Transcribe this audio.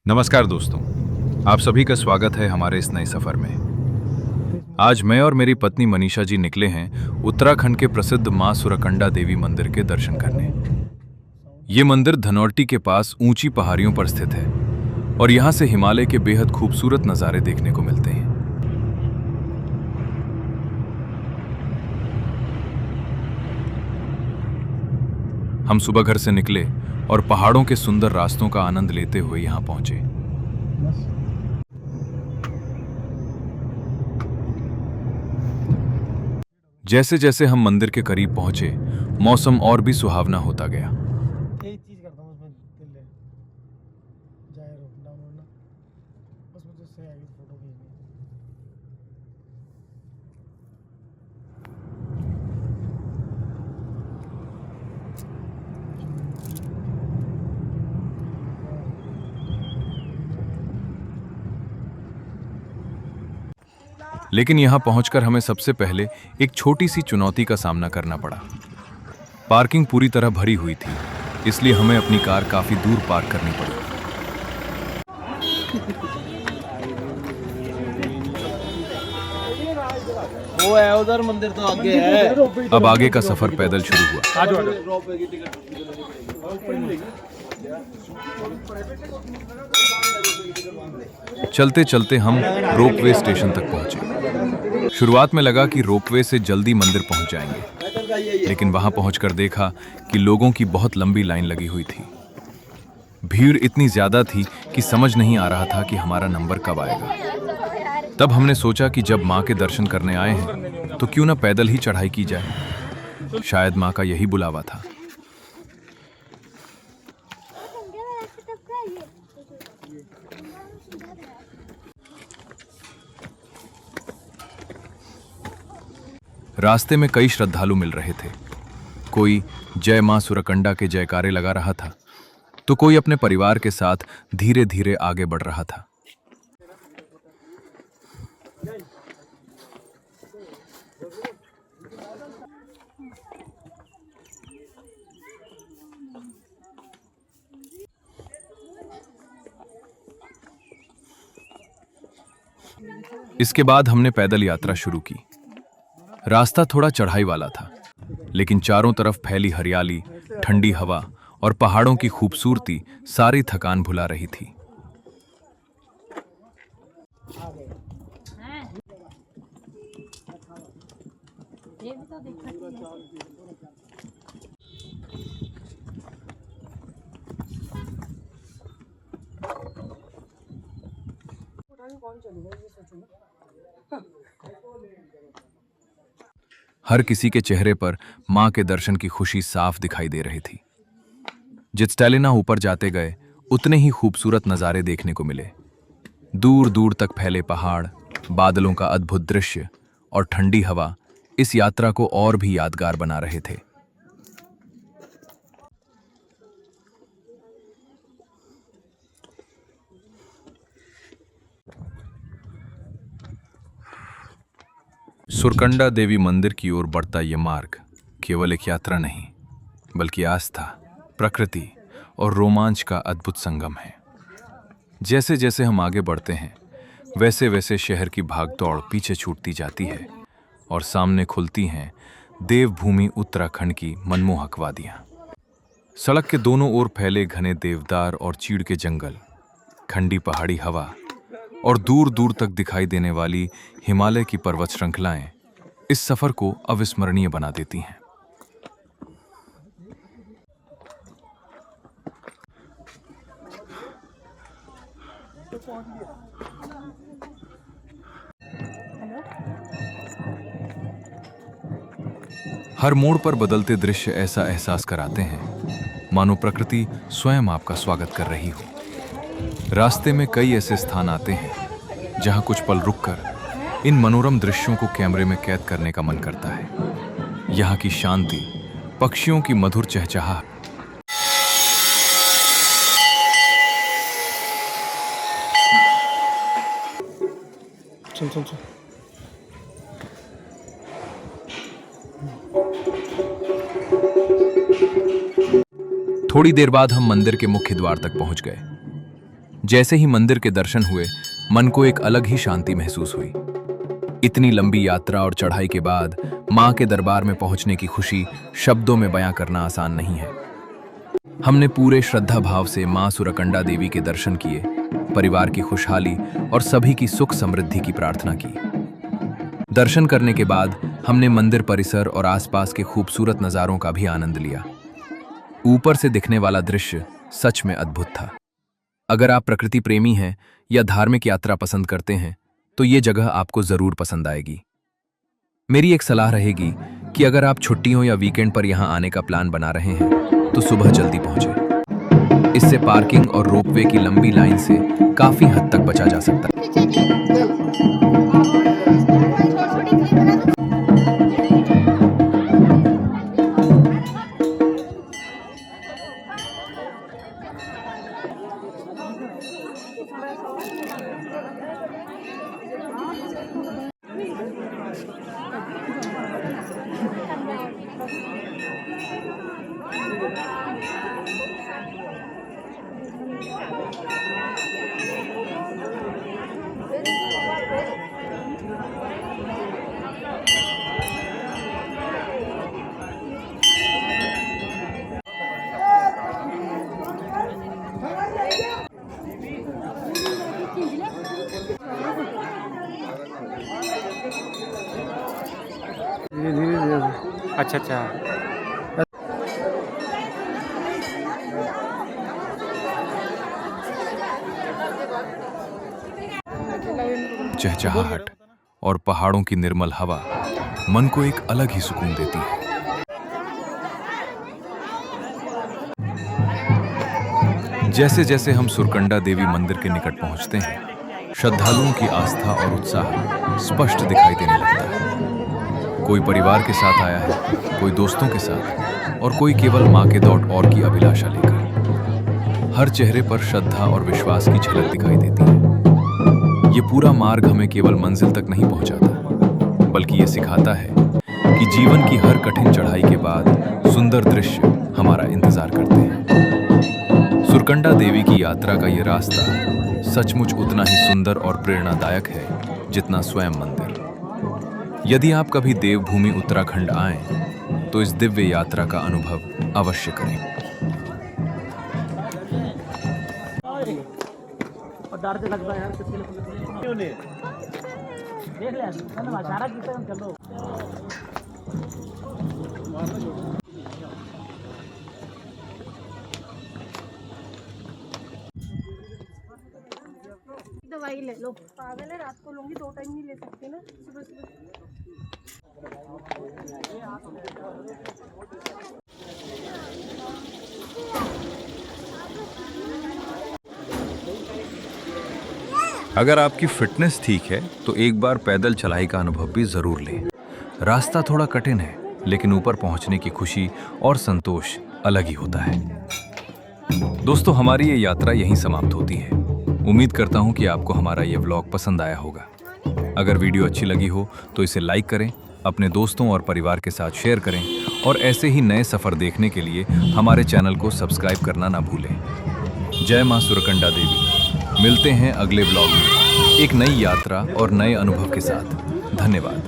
नमस्कार दोस्तों, आप सभी का स्वागत है हमारे इस नए सफर में। आज मैं और मेरी पत्नी मनीषा जी निकले हैं उत्तराखंड के प्रसिद्ध मां सुरकंडा देवी मंदिर के दर्शन करने। ये मंदिर धनौल्टी के पास ऊंची पहाड़ियों पर स्थित है और यहाँ से हिमालय के बेहद खूबसूरत नज़ारे देखने को मिलते हैं। हम सुबह घर से निकले और पहाड़ों के सुंदर रास्तों का आनंद लेते हुए यहाँ पहुंचे। जैसे जैसे हम मंदिर के करीब पहुंचे, मौसम और भी सुहावना होता गया। एक चीज करता हूँ उसमें दिल ले जाए रोकना मोड़ना बस मुझे से आगे फोटो खींचनी लेकिन यहाँ पहुंचकर हमें सबसे पहले एक छोटी सी चुनौती का सामना करना पड़ा। पार्किंग पूरी तरह भरी हुई थी, इसलिए हमें अपनी कार काफी दूर पार्क करनी पड़ी। वो है उधर मंदिर तो आगे है। अब आगे का सफर पैदल शुरू हुआ। चलते चलते हम रोपवे स्टेशन तक पहुंचे। शुरुआत में लगा कि रोपवे से जल्दी मंदिर पहुंच जाएंगे, लेकिन वहां पहुंचकर देखा कि लोगों की बहुत लंबी लाइन लगी हुई थी। भीड़ इतनी ज्यादा थी कि समझ नहीं आ रहा था कि हमारा नंबर कब आएगा। तब हमने सोचा कि जब मां के दर्शन करने आए हैं तो क्यों ना पैदल ही चढ़ाई की जाए। शायद मां का यही बुलावा था। रास्ते में कई श्रद्धालु मिल रहे थे। कोई जय मां सुरकंडा के जयकारे लगा रहा था, तो कोई अपने परिवार के साथ धीरे धीरे आगे बढ़ रहा था। इसके बाद हमने पैदल यात्रा शुरू की। रास्ता थोड़ा चढ़ाई वाला था, लेकिन चारों तरफ फैली हरियाली, ठंडी हवा और पहाड़ों की खूबसूरती सारी थकान भुला रही थी। हर किसी के चेहरे पर मां के दर्शन की खुशी साफ दिखाई दे रही थी। जितना ऊपर जाते गए, उतने ही खूबसूरत नज़ारे देखने को मिले। दूर दूर तक फैले पहाड़, बादलों का अद्भुत दृश्य और ठंडी हवा इस यात्रा को और भी यादगार बना रहे थे। सुरकंडा देवी मंदिर की ओर बढ़ता यह मार्ग केवल एक यात्रा नहीं, बल्कि आस्था, प्रकृति और रोमांच का अद्भुत संगम है। जैसे जैसे हम आगे बढ़ते हैं, वैसे वैसे शहर की भागदौड़ पीछे छूटती जाती है और सामने खुलती हैं देवभूमि उत्तराखंड की मनमोहक वादियां। सड़क के दोनों ओर फैले घने देवदार और चीड़ के जंगल, ठंडी पहाड़ी हवा और दूर दूर तक दिखाई देने वाली हिमालय की पर्वत श्रृंखलाएं इस सफर को अविस्मरणीय बना देती हैं। हर मोड़ पर बदलते दृश्य ऐसा एहसास कराते हैं मानो प्रकृति स्वयं आपका स्वागत कर रही हो। रास्ते में कई ऐसे स्थान आते हैं जहां कुछ पल रुककर इन मनोरम दृश्यों को कैमरे में कैद करने का मन करता है। यहाँ की शांति, पक्षियों की मधुर चहचहाहट, चल चल चल थोड़ी देर बाद हम मंदिर के मुख्य द्वार तक पहुंच गए। जैसे ही मंदिर के दर्शन हुए, मन को एक अलग ही शांति महसूस हुई। इतनी लंबी यात्रा और चढ़ाई के बाद मां के दरबार में पहुंचने की खुशी शब्दों में बयां करना आसान नहीं है। हमने पूरे श्रद्धा भाव से मां सुरकंडा देवी के दर्शन किए, परिवार की खुशहाली और सभी की सुख समृद्धि की प्रार्थना की। दर्शन करने के बाद हमने मंदिर परिसर और आसपास के खूबसूरत नज़ारों का भी आनंद लिया। ऊपर से दिखने वाला दृश्य सच में अद्भुत था। अगर आप प्रकृति प्रेमी हैं या धार्मिक यात्रा पसंद करते हैं तो ये जगह आपको जरूर पसंद आएगी। मेरी एक सलाह रहेगी कि अगर आप छुट्टियों या वीकेंड पर यहाँ आने का प्लान बना रहे हैं तो सुबह जल्दी पहुंचे। इससे पार्किंग और रोपवे की लंबी लाइन से काफी हद तक बचा जा सकता है। अच्छा अच्छा। चहचहाहट और पहाड़ों की निर्मल हवा मन को एक अलग ही सुकून देती है। जैसे जैसे हम सुरकंडा देवी मंदिर के निकट पहुंचते हैं, श्रद्धालुओं की आस्था और उत्साह स्पष्ट दिखाई देने लगता है। कोई परिवार के साथ आया है, कोई दोस्तों के साथ और कोई केवल मां के दौड़ और की अभिलाषा लेकर। हर चेहरे पर श्रद्धा और विश्वास की झलक दिखाई देती है। ये पूरा मार्ग हमें केवल मंजिल तक नहीं पहुंचाता, बल्कि ये सिखाता है कि जीवन की हर कठिन चढ़ाई के बाद सुंदर दृश्य हमारा इंतजार करते हैं। सुरकंडा देवी की यात्रा का ये रास्ता सचमुच उतना ही सुंदर और प्रेरणादायक है जितना स्वयं मंदिर। यदि आप कभी देवभूमि उत्तराखंड आएं, तो इस दिव्य यात्रा का अनुभव अवश्य करें। डर से लगता है यार, किसके लिए क्यों नहीं देख ले सारा कितना हम चलो। दवाई ले लो। पागल है, रात को लूंगी, 2 टाइम नहीं ले सकती ना, सुबह सुबह। अगर आपकी फिटनेस ठीक है तो एक बार पैदल चढ़ाई का अनुभव भी जरूर लें। रास्ता थोड़ा कठिन है, लेकिन ऊपर पहुंचने की खुशी और संतोष अलग ही होता है। दोस्तों, हमारी ये यात्रा यहीं समाप्त होती है। उम्मीद करता हूं कि आपको हमारा ये व्लॉग पसंद आया होगा। अगर वीडियो अच्छी लगी हो तो इसे लाइक करें, अपने दोस्तों और परिवार के साथ शेयर करें और ऐसे ही नए सफ़र देखने के लिए हमारे चैनल को सब्सक्राइब करना ना भूलें। जय मां सुरकंडा देवी। मिलते हैं अगले व्लॉग में एक नई यात्रा और नए अनुभव के साथ। धन्यवाद।